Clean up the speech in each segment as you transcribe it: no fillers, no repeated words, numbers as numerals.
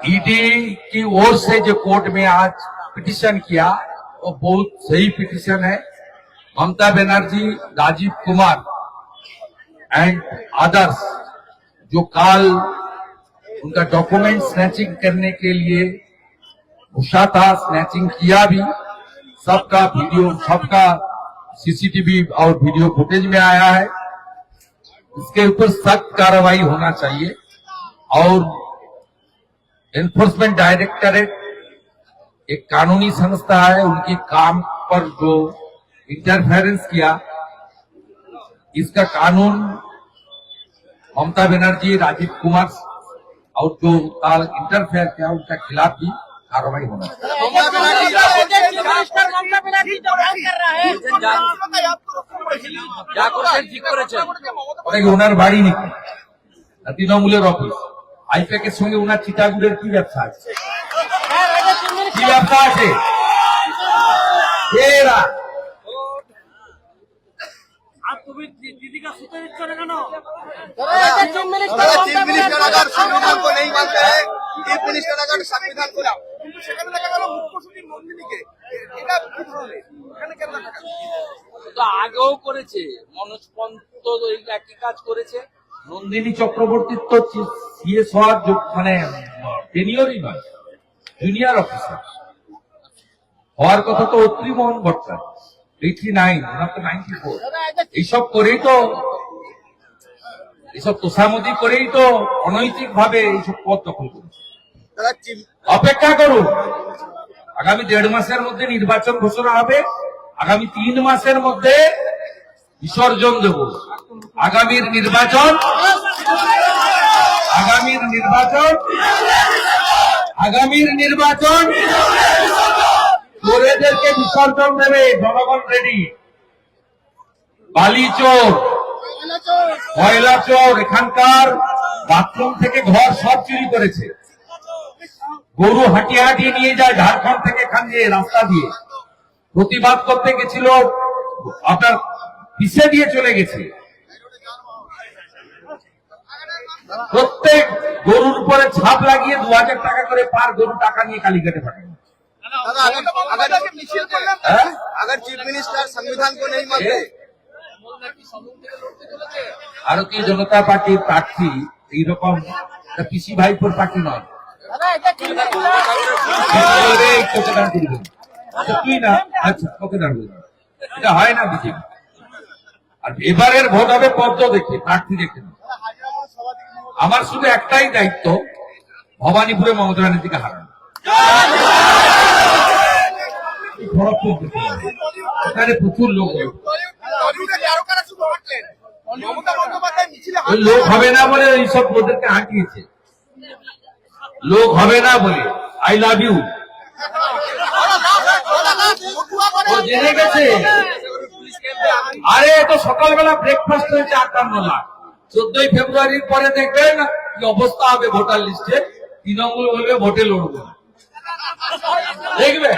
ED की ओर से जो कोर्ट में आज पिटीशन किया वो बहुत सही पिटीशन है। ममता बनर्जी, राजीव कुमार एंड अदर्स जो काल उनका डॉक्यूमेंट स्नैचिंग करने के लिए घुसा था, स्नैचिंग किया भी, सबका वीडियो, सबका सीसीटीवी और वीडियो फुटेज में आया है। इसके ऊपर सख्त कार्रवाई होना चाहिए और एनफोर्समेंट डायरेक्टरेट एक कानूनी संस्था है, उनके काम पर जो इंटरफेरेंस किया, इसका कानून ममता बनर्जी, राजीव कुमार और जो काल इंटरफेयर किया उनके खिलाफ भी कार्रवाई होना चाहिए। ওনার বাড়ি নাকি তৃণমূলের অফিস, আইপ্যাকের সঙ্গে ওনার চিটাগুড়ের কি ব্যবসা আছে? কি ব্যবসা আছে? दीदी का सूत्र करे ना चीफ मिनिस्टर अगर संविधान को नहीं मानते हैं, चीफ मिनिस्टर अगर संविधान को সেখানে দেখা গেল মুখ্য সচিব নন্দিনীকে, এটা কি ধরনের এখানে কেন দেখা গেল? তো আগেও করেছে, মনোজ পন্ত এই একই কাজ করেছে। নন্দিনী চক্রবর্তীর তো সিএস হওয়ার মানে টেনিয়রই নয়, জুনিয়র অফিসার হওয়ার কথা তো অত্রি মোহন ভট্টাচার্য 89, ওনার তো 94। এইসব করেই তো, এইসব তোষামদি করেই তো অনৈতিক ভাবে এইসব পদ দখল করেছে। অপেক্ষা করুন, আগামী 1.5 মাসের মধ্যে নির্বাচন ঘোষণা হবে, আগামী 3 মাসের মধ্যে বিসর্জন দেব। আগামীর নির্বাচন চোরেদেরকে বিসর্জন দেবে জনগণ রেডি। বালি চোর, ময়লা চোর, এখানকার বাথরুম থেকে ঘর সব চুরি করেছে। গরু হাঁটিয়ে হাঁটিয়ে নিয়ে যায় ঝাড়খণ্ড থেকে এখানে রাস্তা দিয়ে, প্রতিবাদ করতে গেছিল, আপনার পিছে দিয়ে চলে গেছে। প্রত্যেক গরুর উপরে ছাপ লাগিয়ে 2000 টাকা করে পার গরু টাকা নিয়ে কালীঘাটে পাঠানো। अगर चीफ मिनिस्टर संविधान को नहीं मानते, ভারতীয় জনতা পার্টির প্রার্থী এইরকম পিসি ভাইপোর পার্টি নয়। কি না? আচ্ছা, ওকে দাঁড় করবেন, এটা হয় না বিজেপি। আর এবারের ভোট হবে পদ্ম দেখে, প্রার্থী দেখে না। আমার শুধু একটাই দায়িত্ব, ভবানীপুরে মমতা ব্যানার্জিকে হারানো। এখানে প্রচুর লোক, লোক হবে না বলে এইসব লোকদেরকে হাঁটিয়েছে, লোক হবে না বলে। আই লাভ ইউ জেনে গেছে। আরে তো সকালবেলা ব্রেকফাস্ট হয়েছে 58 লাখ। 14ই ফেব্রুয়ারির পরে দেখবেন কি অবস্থা হবে ভোটার লিস্টে। তৃণমূল বলবে ভোটে লড়বো, দেখবে।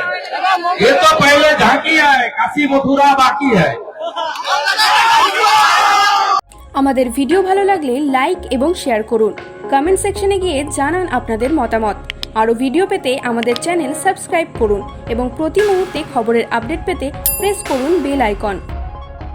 ये तो पहले झांकी है, काशी मथुरा बाकी है। আমাদের ভিডিও ভালো লাগলে লাইক এবং শেয়ার করুন। কমেন্ট সেকশনে গিয়ে জানান আপনাদের মতামত। আরও ভিডিও পেতে আমাদের চ্যানেল সাবস্ক্রাইব করুন এবং প্রতি মুহূর্তে খবরের আপডেট পেতে প্রেস করুন বেল আইকন।